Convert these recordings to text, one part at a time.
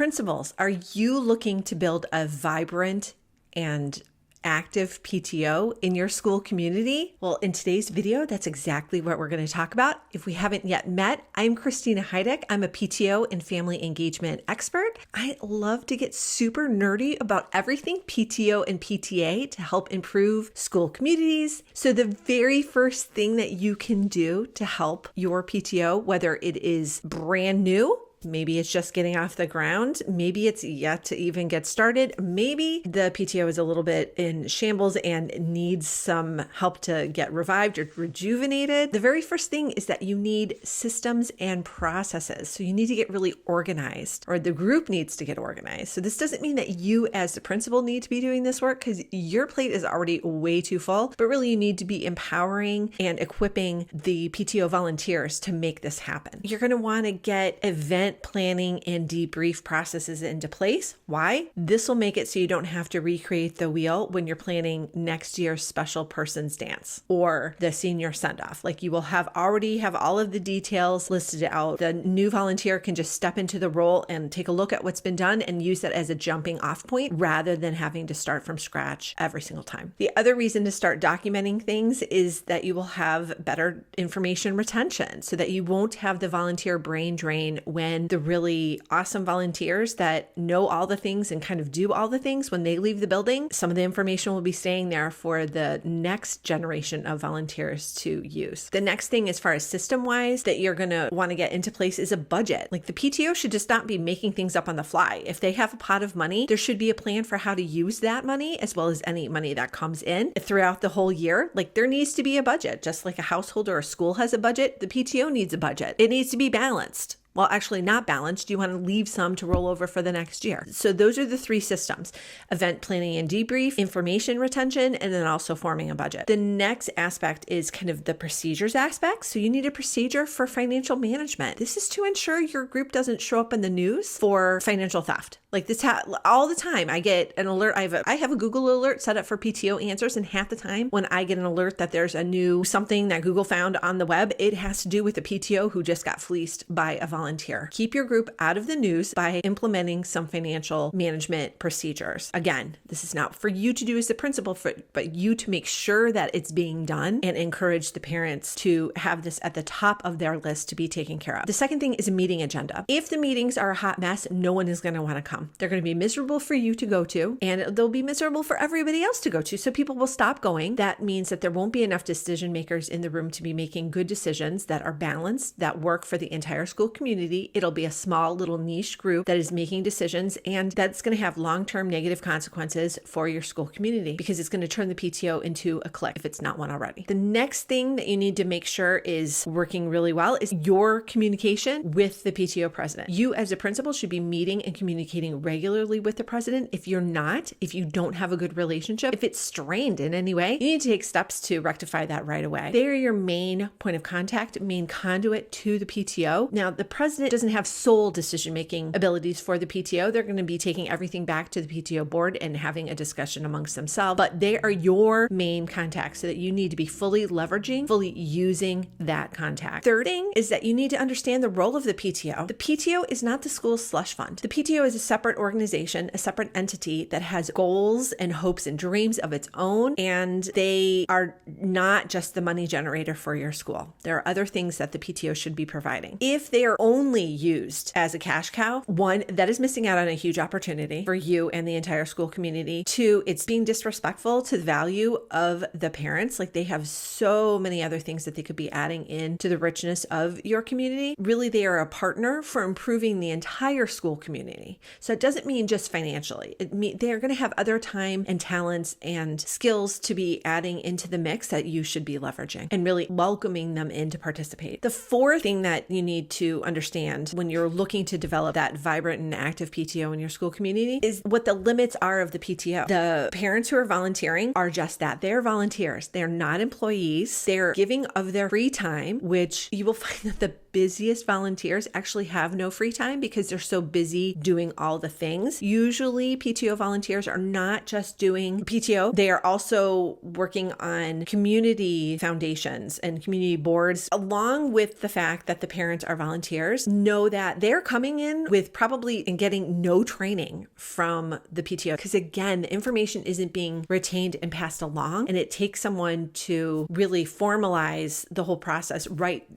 Principals, are you looking to build a vibrant and active PTO in your school community? Well, in today's video, that's exactly what we're going to talk about. If we haven't yet met, I'm Christina Heideck. I'm a PTO and family engagement expert. I love to get super nerdy about everything PTO and PTA to help improve school communities. So the very first thing that you can do to help your PTO, whether it is brand new, maybe it's just getting off the ground. Maybe it's yet to even get started. Maybe the PTO is a little bit in shambles and needs some help to get revived or rejuvenated. The very first thing is that you need systems and processes. So you need to get really organized, or the group needs to get organized. So this doesn't mean that you as the principal need to be doing this work, because your plate is already way too full, but really you need to be empowering and equipping the PTO volunteers to make this happen. You're going to want to get event planning and debrief processes into place. Why? This will make it so you don't have to recreate the wheel when you're planning next year's special person's dance or the senior send-off. Like, you will already have all of the details listed out. The new volunteer can just step into the role and take a look at what's been done and use that as a jumping off point rather than having to start from scratch every single time. The other reason to start documenting things is that you will have better information retention, so that you won't have the volunteer brain drain when the really awesome volunteers that know all the things and kind of do all the things, when they leave the building, some of the information will be staying there for the next generation of volunteers to use. The next thing, as far as system-wise, that you're going to want to get into place is a budget. Like, the PTO should just not be making things up on the fly. If they have a pot of money, there should be a plan for how to use that money, as well as any money that comes in throughout the whole year. Like, there needs to be a budget. Just like a household or a school has a budget, the PTO needs a budget. It needs to be balanced. Well, actually not balanced. You want to leave some to roll over for the next year. So those are the three systems: event planning and debrief, information retention, and then also forming a budget. The next aspect is kind of the procedures aspect. So you need a procedure for financial management. This is to ensure your group doesn't show up in the news for financial theft. Like this all the time. I get an alert. I have a Google alert set up for PTO answers, and half the time when I get an alert that there's a new something that Google found on the web, it has to do with a PTO who just got fleeced by a volunteer. Keep your group out of the news by implementing some financial management procedures. Again, this is not for you to do as the principal, but you to make sure that it's being done, and encourage the parents to have this at the top of their list to be taken care of. The second thing is a meeting agenda. If the meetings are a hot mess, no one is going to want to come. They're going to be miserable for you to go to, and they'll be miserable for everybody else to go to. So people will stop going. That means that there won't be enough decision makers in the room to be making good decisions that are balanced, that work for the entire school community. It'll be a small little niche group that is making decisions, and that's going to have long-term negative consequences for your school community, because it's going to turn the PTO into a clique if it's not one already. The next thing that you need to make sure is working really well is your communication with the PTO president. You as a principal should be meeting and communicating regularly with the president. If you're not, if you don't have a good relationship, if it's strained in any way, you need to take steps to rectify that right away. They are your main point of contact, main conduit to the PTO. Now, the president doesn't have sole decision-making abilities for the PTO. They're going to be taking everything back to the PTO board and having a discussion amongst themselves, but they are your main contact, so that you need to be fully leveraging, fully using that contact. Third thing is that you need to understand the role of the PTO. The PTO is not the school's slush fund. The PTO is a separate organization, a separate entity that has goals and hopes and dreams of its own, and they are not just the money generator for your school. There are other things that the PTO should be providing. If they are only used as a cash cow, one, that is missing out on a huge opportunity for you and the entire school community. Two, it's being disrespectful to the value of the parents. Like, they have so many other things that they could be adding in to the richness of your community. Really, they are a partner for improving the entire school community. So it doesn't mean just financially. They're going to have other time and talents and skills to be adding into the mix that you should be leveraging and really welcoming them in to participate. The fourth thing that you need to understand when you're looking to develop that vibrant and active PTO in your school community is what the limits are of the PTO. The parents who are volunteering are just that. They're volunteers. They're not employees. They're giving of their free time, which you will find that the busiest volunteers actually have no free time because they're so busy doing all the things. Usually PTO volunteers are not just doing PTO. They are also working on community foundations and community boards, along with the fact that the parents are volunteers. Know that they're coming in with probably and getting no training from the PTO because, again, the information isn't being retained and passed along, and it takes someone to really formalize the whole process,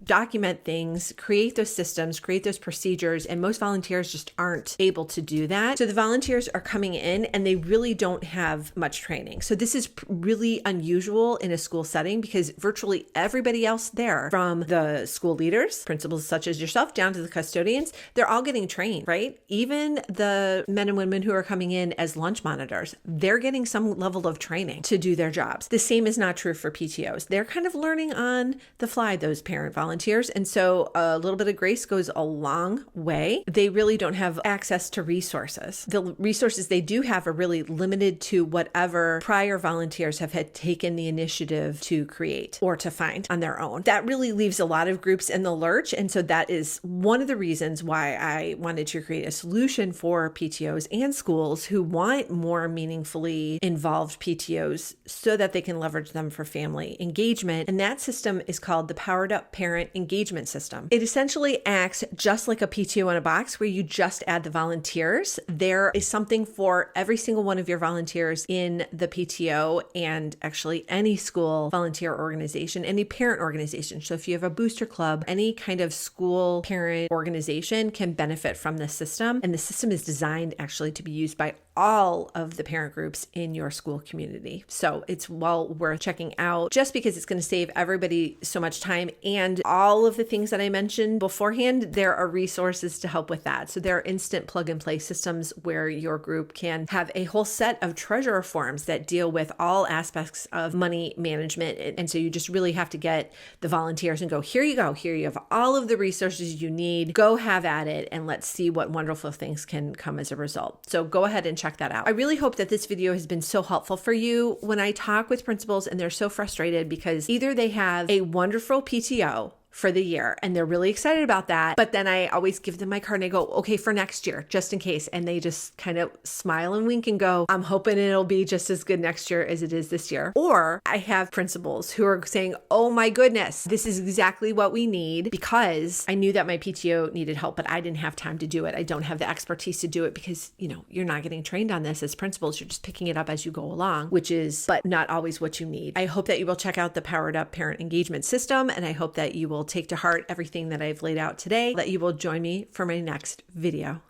document things, create those systems, create those procedures, and most volunteers just aren't able to do that. So the volunteers are coming in and they really don't have much training. So this is really unusual in a school setting because virtually everybody else there, from the school leaders, principals such as yourself, down to the custodians, they're all getting trained, right? Even the men and women who are coming in as lunch monitors, they're getting some level of training to do their jobs. The same is not true for PTOs. They're kind of learning on the fly, those parent volunteers. And so a little bit of grace goes a long way. They really don't have access to resources. The resources they do have are really limited to whatever prior volunteers have had taken the initiative to create or to find on their own. That really leaves a lot of groups in the lurch. And so that is one of the reasons why I wanted to create a solution for PTOs and schools who want more meaningfully involved PTOs so that they can leverage them for family engagement. And that system is called the Powered Up Parent Engagement System. It essentially acts just like a PTO in a box where you just add the volunteers. There is something for every single one of your volunteers in the PTO and actually any school volunteer organization, any parent organization. So if you have a booster club, any kind of school parent organization can benefit from this system. And the system is designed actually to be used by all of the parent groups in your school community. So it's well worth checking out just because it's going to save everybody so much time, and all of the things that I mentioned beforehand, there are resources to help with that. So there are instant plug and play systems where your group can have a whole set of treasurer forms that deal with all aspects of money management. And so you just really have to get the volunteers and go, here you go. Here you have all of the resources you need. Go have at it, and let's see what wonderful things can come as a result. So go ahead and check that out. I really hope that this video has been so helpful for you. When I talk with principals and they're so frustrated because either they have a wonderful PTO for the year and they're really excited about that, but then I always give them my card and I go, okay, for next year, just in case. And they just kind of smile and wink and go, I'm hoping it'll be just as good next year as it is this year. Or I have principals who are saying, oh my goodness, this is exactly what we need because I knew that my PTO needed help, but I didn't have time to do it. I don't have the expertise to do it because, you're not getting trained on this as principals. You're just picking it up as you go along, but not always what you need. I hope that you will check out the Powered Up Parent Engagement System, and I hope that you will take to heart everything that I've laid out today, that you will join me for my next video.